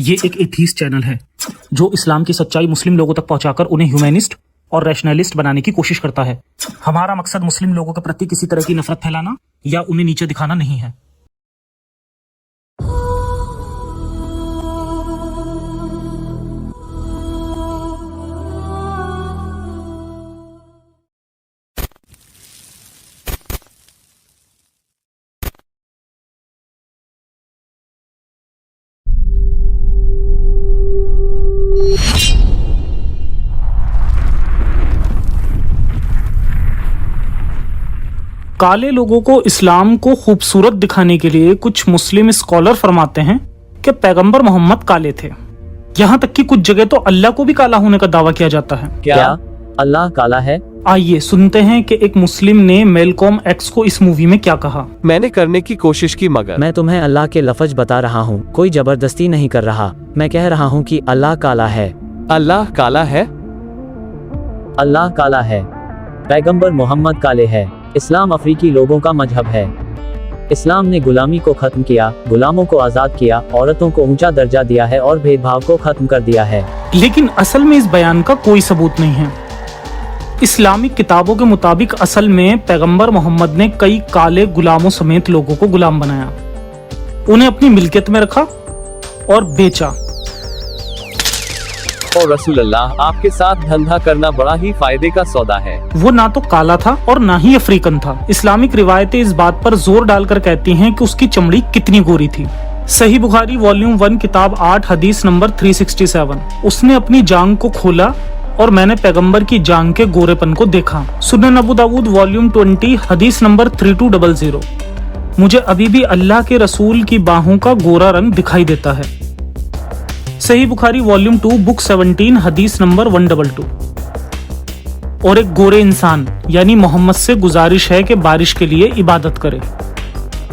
ये एक atheist channel है जो इस्लाम की सच्चाई मुस्लिम लोगों तक पहुंचाकर उन्हें ह्यूमैनिस्ट और रैशनलिस्ट बनाने की कोशिश करता है। हमारा मकसद मुस्लिम लोगों के प्रति किसी तरह की नफरत फैलाना या उन्हें नीचे दिखाना नहीं है। काले लोगों को इस्लाम को खूबसूरत दिखाने के लिए कुछ मुस्लिम स्कॉलर फरमाते हैं कि पैगंबर मोहम्मद काले थे। यहाँ तक कि कुछ जगह तो अल्लाह को भी काला होने का दावा किया जाता है। क्या अल्लाह काला है? आइए सुनते हैं कि एक मुस्लिम ने मेलकॉम एक्स को इस मूवी में क्या कहा। मैंने करने की कोशिश की मगर मैं तुम्हें अल्लाह के लफ्ज बता रहा हूँ, कोई जबरदस्ती नहीं कर रहा। मैं कह रहा हूँ कि अल्लाह काला है। अल्लाह काला है? अल्लाह काला है। पैगंबर मोहम्मद काले है। इस्लाम अफ्रीकी लोगों का मजहब है। इस्लाम ने गुलामी को खत्म किया, गुलामों को आजाद किया, औरतों को ऊंचा दर्जा दिया है और भेदभाव को खत्म कर दिया है। लेकिन असल में इस बयान का कोई सबूत नहीं है। इस्लामिक किताबों के मुताबिक असल में पैगंबर मोहम्मद ने कई काले गुलामों समेत लोगों को गुलाम बनाया, उन्हें अपनी मिल्कियत में रखा और बेचा। और रसूल अल्लाह, आपके साथ धंधा करना बड़ा ही फायदे का सौदा है। वो ना तो काला था और ना ही अफ्रीकन था। इस्लामिक रिवायतें इस बात पर जोर डालकर कहती हैं कि उसकी चमड़ी कितनी गोरी थी। सही बुखारी वॉल्यूम 1 किताब 8 हदीस नंबर 367। उसने अपनी जांग को खोला और मैंने पैगंबर की जांग के गोरेपन को देखा। सुनन अबू दाऊद वॉल्यूम 20 हदीस नंबर 3200। मुझे अभी भी अल्लाह के रसूल की बाहों का गोरा रंग दिखाई देता है। सही बुखारी वॉल्यूम 2 बुक 17 हदीस नंबर 122। और एक गोरे इंसान यानी मोहम्मद से गुजारिश है कि बारिश के लिए इबादत करे।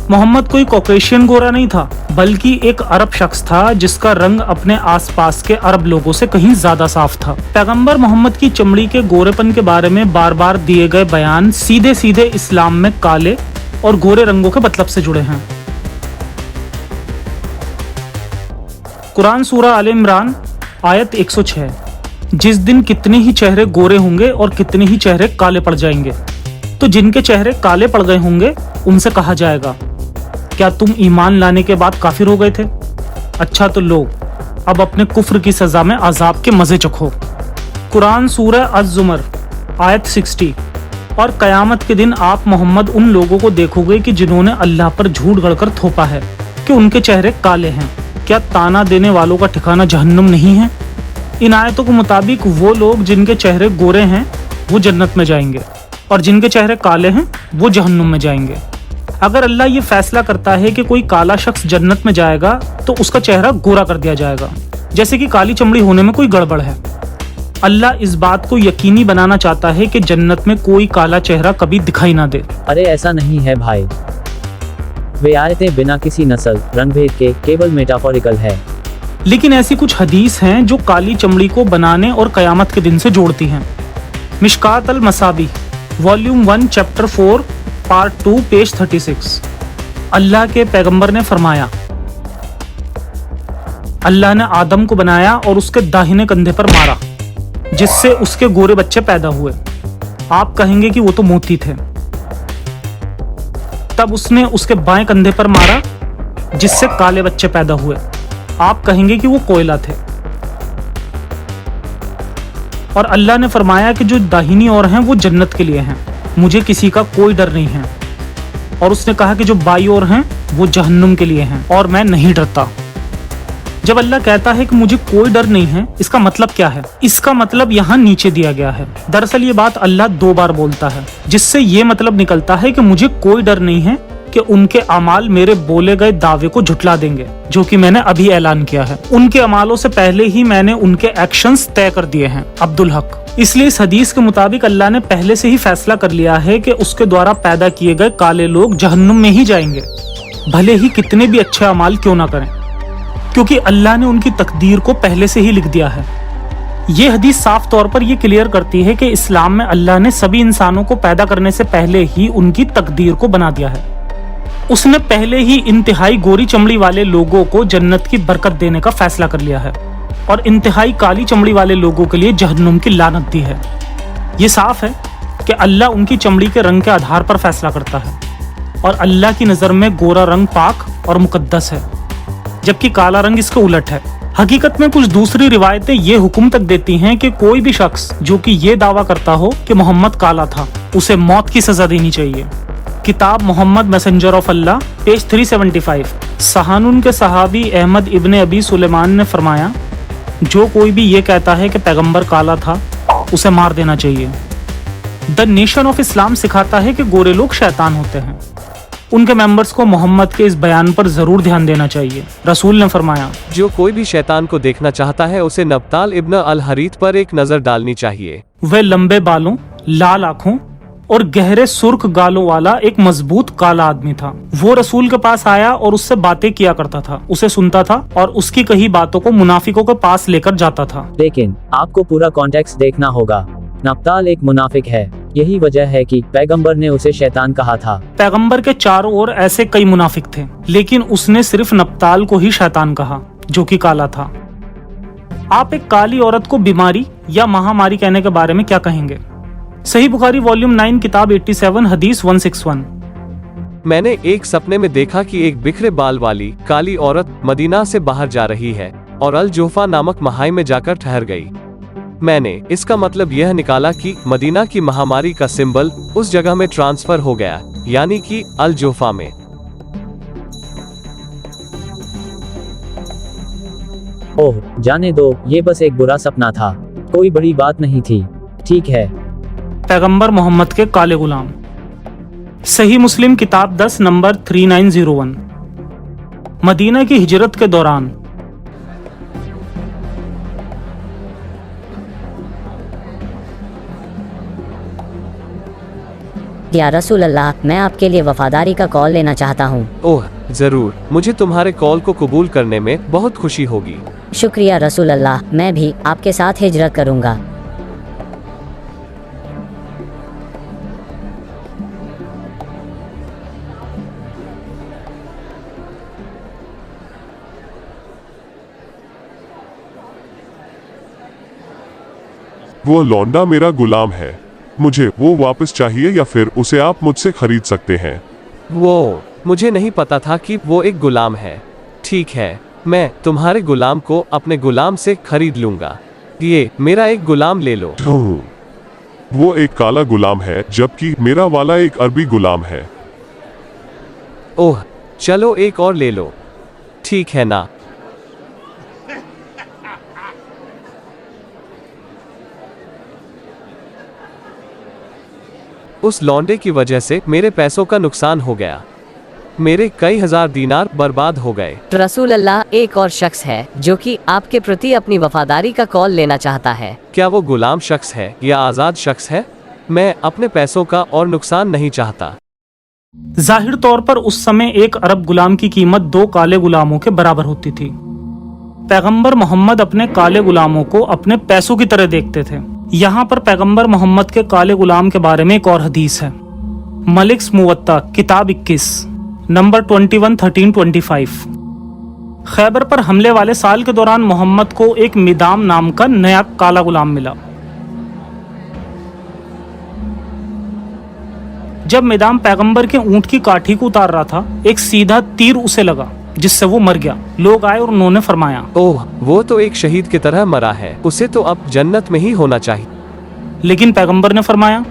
मोहम्मद कोई कॉकेशियन गोरा नहीं था, बल्कि एक अरब शख्स था जिसका रंग अपने आसपास के अरब लोगों से कहीं ज्यादा साफ था। पैगंबर मोहम्मद की चमड़ी के गोरेपन के बारे में बार बार दिए गए बयान सीधे सीधे इस्लाम में काले और गोरे रंगों के मतलब से जुड़े हैं। कुरान सूरा आल इमरान आयत 106। जिस दिन कितने ही चेहरे गोरे होंगे और कितने ही चेहरे काले पड़ जाएंगे, तो जिनके चेहरे काले पड़ गए होंगे उनसे कहा जाएगा, क्या तुम ईमान लाने के बाद काफिर हो गए थे? अच्छा तो लो, अब अपने कुफ्र की सजा में अजाब के मजे चखो। कुरान सूरा अज़-ज़ुमर आयत 60। और कयामत के दिन आप मोहम्मद उन लोगों को देखोगे कि जिन्होंने अल्लाह पर झूठ गढ़कर थोपा है कि उनके चेहरे काले हैं। क्या ताना देने वालों का ठिकाना जहन्नुम नहीं है? इन आयतों के मुताबिक वो लोग जिनके चेहरे गोरे हैं वो जन्नत में जाएंगे और जिनके चेहरे काले हैं वो जहन्नुम में जाएंगे। अगर अल्लाह ये फैसला करता है कि कोई काला शख्स जन्नत में जाएगा तो उसका चेहरा गोरा कर दिया जाएगा, जैसे कि काली चमड़ी होने में कोई गड़बड़ है। अल्लाह इस बात को यकीनी बनाना चाहता है कि जन्नत में कोई काला चेहरा कभी दिखाई ना दे। अरे ऐसा नहीं है भाई, वे आयतें बिना किसी नस्ल रंग भेद के केवल मेटाफोरिकल है। लेकिन ऐसी कुछ हदीस हैं जो काली चमड़ी को बनाने और कयामत के दिन से जोड़ती हैं। मिशकात अल मसाबी वॉल्यूम 1 चैप्टर 4 पार्ट 2 पेज 36। अल्लाह के पैगंबर ने फरमाया, अल्लाह ने आदम को बनाया और उसके दाहिने कंधे पर मारा, जिससे उसके गोरे बच्चे पैदा हुए। आप कहेंगे कि वो तो मोती थे। तब उसने उसके बाएं कंधे पर मारा, जिससे काले बच्चे पैदा हुए। आप कहेंगे कि वो कोयला थे। और अल्लाह ने फरमाया कि जो दाहिनी ओर हैं वो जन्नत के लिए हैं, मुझे किसी का कोई डर नहीं है। और उसने कहा कि जो बाई ओर हैं वो जहन्नुम के लिए हैं और मैं नहीं डरता। जब अल्लाह कहता है कि मुझे कोई डर नहीं है, इसका मतलब क्या है? इसका मतलब यहाँ नीचे दिया गया है। दरअसल ये बात अल्लाह 2 बार बोलता है, जिससे ये मतलब निकलता है कि मुझे कोई डर नहीं है कि उनके अमाल मेरे बोले गए दावे को झुटला देंगे, जो कि मैंने अभी ऐलान किया है। उनके अमालों से पहले ही मैंने उनके एक्शंस तय कर दिए हैं। अब्दुल हक। इसलिए इस हदीस के मुताबिक अल्लाह ने पहले से ही फैसला कर लिया है कि उसके द्वारा पैदा किए गए काले लोग जहन्नुम में ही जाएंगे, भले ही कितने भी अच्छे अमाल क्यों ना करें, क्योंकि अल्लाह ने उनकी तकदीर को पहले से ही लिख दिया है। ये हदीस साफ तौर पर यह क्लियर करती है कि इस्लाम में अल्लाह ने सभी इंसानों को पैदा करने से पहले ही उनकी तकदीर को बना दिया है। उसने पहले ही इंतहाई गोरी चमड़ी वाले लोगों को जन्नत की बरकत देने का फैसला कर लिया है और इंतहाई काली चमड़ी वाले लोगों के लिए जहन्नुम की लानत दी है। ये साफ है कि अल्लाह उनकी चमड़ी के रंग के आधार पर फैसला करता है और अल्लाह की नज़र में गोरा रंग पाक और मुकद्दस है, जबकि काला रंग इसके उलट है। हकीकत में कुछ दूसरी रिवायतें ये हुक्म तक देती हैं कि कोई भी शख्स जो कि ये दावा करता हो कि मोहम्मद काला था, उसे मौत की सजा देनी चाहिए। किताब Muhammad messenger of Allah, page 375। सहानुन के सहाबी अहमद इब्ने अबी सुलेमान ने फरमाया, जो कोई भी ये कहता है कि पैगंबर काला था, उसे मार देना चाहिए। द नेशन ऑफ इस्लाम सिखाता है कि गोरे लोग शैतान होते हैं। उनके मेंबर्स को मोहम्मद के इस बयान पर जरूर ध्यान देना चाहिए। रसूल ने फरमाया, जो कोई भी शैतान को देखना चाहता है उसे नब्ताल इब्न अल हरीत पर एक नजर डालनी चाहिए। वह लंबे बालों, लाल आंखों और गहरे सुर्ख गालों वाला एक मजबूत काला आदमी था। वो रसूल के पास आया और उससे बातें किया करता था, उसे सुनता था और उसकी कही बातों को मुनाफिकों के पास लेकर जाता था। लेकिन आपको पूरा कॉन्टेक्स्ट देखना होगा। नब्ताल एक मुनाफिक है, यही वजह है कि पैगंबर ने उसे शैतान कहा था। पैगंबर के चारों ओर ऐसे कई मुनाफिक थे, लेकिन उसने सिर्फ नब्ताल को ही शैतान कहा, जो कि काला था। आप एक काली औरत को बीमारी या महामारी कहने के बारे में क्या कहेंगे? सही बुखारी वॉल्यूम 9 किताब 87 हदीस 161। मैंने एक सपने में देखा कि एक बिखरे बाल वाली काली औरत मदीना से बाहर जा रही है और अल जोफा नामक महाई में जाकर ठहर गई। मैंने इसका मतलब यह निकाला कि मदीना की महामारी का सिंबल उस जगह में ट्रांसफर हो गया, यानी कि अल जोफा में। ओह, जाने दो, ये बस एक बुरा सपना था, कोई बड़ी बात नहीं थी। ठीक है। पैगंबर मोहम्मद के काले गुलाम। सही मुस्लिम किताब 10 नंबर 3901। मदीना की हिजरत के दौरान या रसूल अल्लाह, मैं आपके लिए वफादारी का कॉल लेना चाहता हूँ। ओह जरूर, मुझे तुम्हारे कॉल को कबूल करने में बहुत खुशी होगी। शुक्रिया रसूल अल्लाह, मैं भी आपके साथ हिजरत करूँगा। वो लौंडा मेरा गुलाम है, मुझे वो वापस चाहिए या फिर उसे आप मुझसे खरीद सकते हैं। वो मुझे नहीं पता था कि वो एक गुलाम है। ठीक है, मैं तुम्हारे गुलाम को अपने गुलाम से खरीद लूंगा। ये मेरा एक गुलाम ले लो। वो एक काला गुलाम है, जबकि मेरा वाला एक अरबी गुलाम है। ओह, चलो एक और ले लो। ठीक है ना? उस लौंडे की वजह से मेरे पैसों का नुकसान हो गया। मेरे कई हजार दीनार बर्बाद हो गए। रसूल अल्लाह, एक और शख्स है जो कि आपके प्रति अपनी वफादारी का कॉल लेना चाहता है। क्या वो गुलाम शख्स है या आजाद शख्स है? मैं अपने पैसों का और नुकसान नहीं चाहता। जाहिर तौर पर उस समय एक अरब गुलाम की कीमत 2 काले गुलामों के बराबर होती थी। पैगंबर मोहम्मद अपने काले गुलामों को अपने पैसों की तरह देखते थे। यहाँ पर पैगंबर मोहम्मद के काले गुलाम के बारे में एक और हदीस है। मलिक्स मुवत्ता किताब 21 नंबर 21-13-25। खैबर पर हमले वाले साल के दौरान मोहम्मद को एक मिदाम नाम का नया काला गुलाम मिला। जब मिदाम पैगंबर के ऊंट की काठी को उतार रहा था, एक सीधा तीर उसे लगा जिससे वो मर गया। लोग आए और उन्होंने फरमाया, ओह, वो तो एक शहीद की तरह मरा है, उसे तो अब जन्नत में ही होना चाहिए। लेकिन पैगंबर ने फरमाया,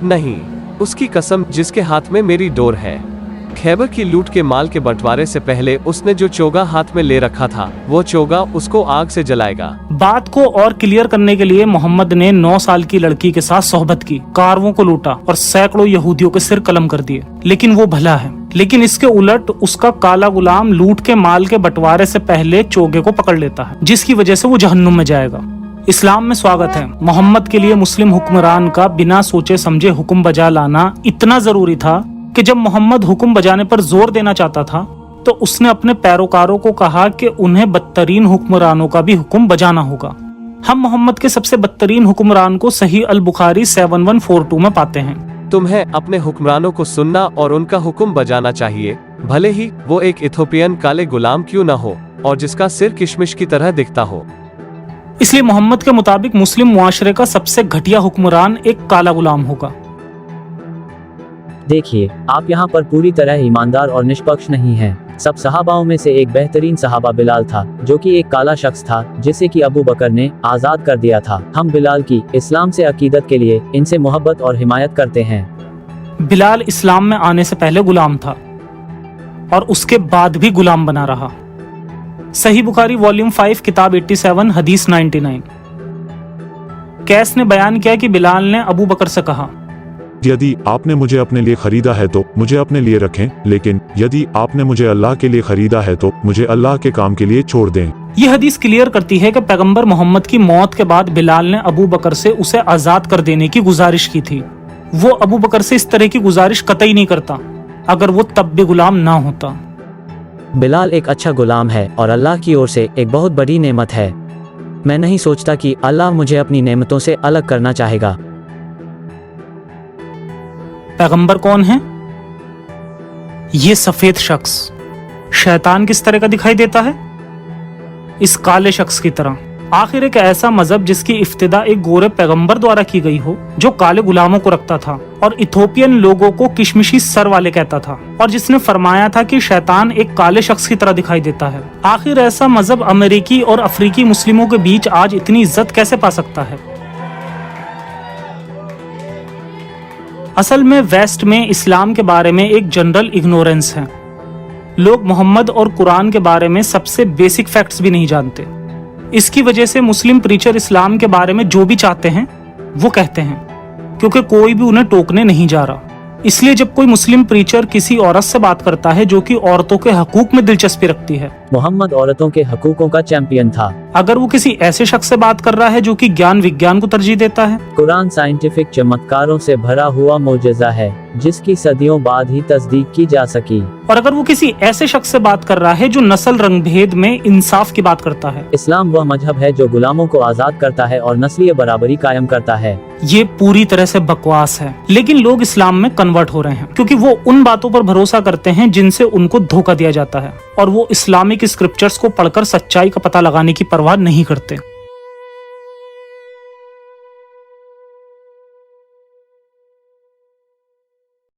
नहीं, उसकी कसम जिसके हाथ में मेरी डोर है। खैबर की लूट के माल के बंटवारे से पहले उसने जो चोगा हाथ में ले रखा था, वो चोगा उसको आग से जलाएगा। बात को और क्लियर करने के लिए मोहम्मद ने 9 साल की लड़की के साथ सोहबत की, कारवों को लूटा और सैकड़ों यहूदियों के सिर कलम कर दिए, लेकिन वो भला है। लेकिन इसके उलट उसका काला गुलाम लूट के माल के बंटवारे से पहले चोगे को पकड़ लेता है, जिसकी वजह से वो जहन्नुम में जाएगा। इस्लाम में स्वागत है। मोहम्मद के लिए मुस्लिम हुक्मरान का बिना सोचे समझे हुक्म बजा लाना इतना जरूरी था कि जब मोहम्मद हुक्म बजाने पर जोर देना चाहता था तो उसने अपने पैरोकारों को कहा कि उन्हें बदतरीन हुक्मरानों का भी हुक्म बजाना होगा। हम मोहम्मद के सबसे बदतरीन हुक्मरान को सही अल बुखारी 7142 में पाते हैं। तुम्हें अपने हुक्मरानों को सुनना और उनका हुक्म बजाना चाहिए, भले ही वो एक इथोपियन काले गुलाम क्यों न हो और जिसका सिर किशमिश की तरह दिखता हो। इसलिए मोहम्मद के मुताबिक मुस्लिम मुआशरे का सबसे घटिया हुक्मरान एक काला गुलाम होगा। देखिए, आप यहाँ पर पूरी तरह ईमानदार और निष्पक्ष नहीं हैं। सब सहाबाओं में से एक बेहतरीन सहाबा बिलाल था, जो कि एक काला शख्स था जिसे कि अबू बकर ने आजाद कर दिया था। हम बिलाल की इस्लाम से अकीदत के लिए इनसे मोहब्बत और हिमायत करते हैं। बिलाल इस्लाम में आने से पहले गुलाम था और उसके बाद भी गुलाम बना रहा। सही बुखारी वॉल्यूम 5 किताब 87 हदीस 99। कैस ने बयान किया कि बिलाल ने अबू बकर से कहा, यदि आपने मुझे अपने लिए खरीदा है तो मुझे अपने लिए रखें, लेकिन यदि आपने मुझे अल्लाह के लिए खरीदा है तो मुझे अल्लाह के काम के लिए छोड़ दें। यह हदीस क्लियर करती है कि पैगंबर मोहम्मद की मौत के बाद बिलाल ने अबू बकर से उसे आजाद कर देने की गुजारिश की थी। वो अबू बकर से इस तरह की गुजारिश कतई नहीं करता अगर वो तब भी गुलाम ना होता। बिलाल एक अच्छा गुलाम है और अल्लाह की ओर से एक बहुत बड़ी नेमत है। मैं नहीं सोचता कि अल्लाह मुझे अपनी नेमतों से अलग करना चाहेगा। पैगंबर कौन है? ये सफेद शख्स शैतान किस तरह का दिखाई देता है? इस काले शख्स की तरह। आखिर एक ऐसा मजहब जिसकी इफ्तिदा एक गोरे पैगंबर द्वारा की गई हो, जो काले गुलामों को रखता था और इथोपियन लोगों को किशमिशी सर वाले कहता था, और जिसने फरमाया था कि शैतान एक काले शख्स की तरह दिखाई देता है। आखिर ऐसा मजहब अमेरिकी और अफ्रीकी मुस्लिमों के बीच आज इतनी इज्जत कैसे पा सकता है? असल में वेस्ट में इस्लाम के बारे में एक जनरल इग्नोरेंस है। लोग मोहम्मद और कुरान के बारे में सबसे बेसिक फैक्ट्स भी नहीं जानते। इसकी वजह से मुस्लिम प्रीचर इस्लाम के बारे में जो भी चाहते हैं वो कहते हैं, क्योंकि कोई भी उन्हें टोकने नहीं जा रहा। इसलिए जब कोई मुस्लिम प्रीचर किसी औरत से बात करता है जो कि औरतों के हकूक में दिलचस्पी रखती है, मोहम्मद औरतों के हकूकों का चैंपियन था। अगर वो किसी ऐसे शख्स से बात कर रहा है जो कि ज्ञान विज्ञान को तरजीह देता है, कुरान साइंटिफिक चमत्कारों से भरा हुआ मोजज़ा है जिसकी सदियों बाद ही तस्दीक की जा सकी। और अगर वो किसी ऐसे शख्स से बात कर रहा है जो नस्ल रंग भेद में इंसाफ की बात करता है, इस्लाम वह मजहब है जो गुलामों को आजाद करता है और नस्लीय बराबरी कायम करता है। ये पूरी तरह से बकवास है। लेकिन लोग इस्लाम में कन्वर्ट हो रहे हैं क्योंकि वो उन बातों पर भरोसा करते हैं जिनसे उनको धोखा दिया जाता है, और वो इस्लामिक स्क्रिप्चर्स को पढ़कर सच्चाई का पता लगाने की परवाह नहीं करते।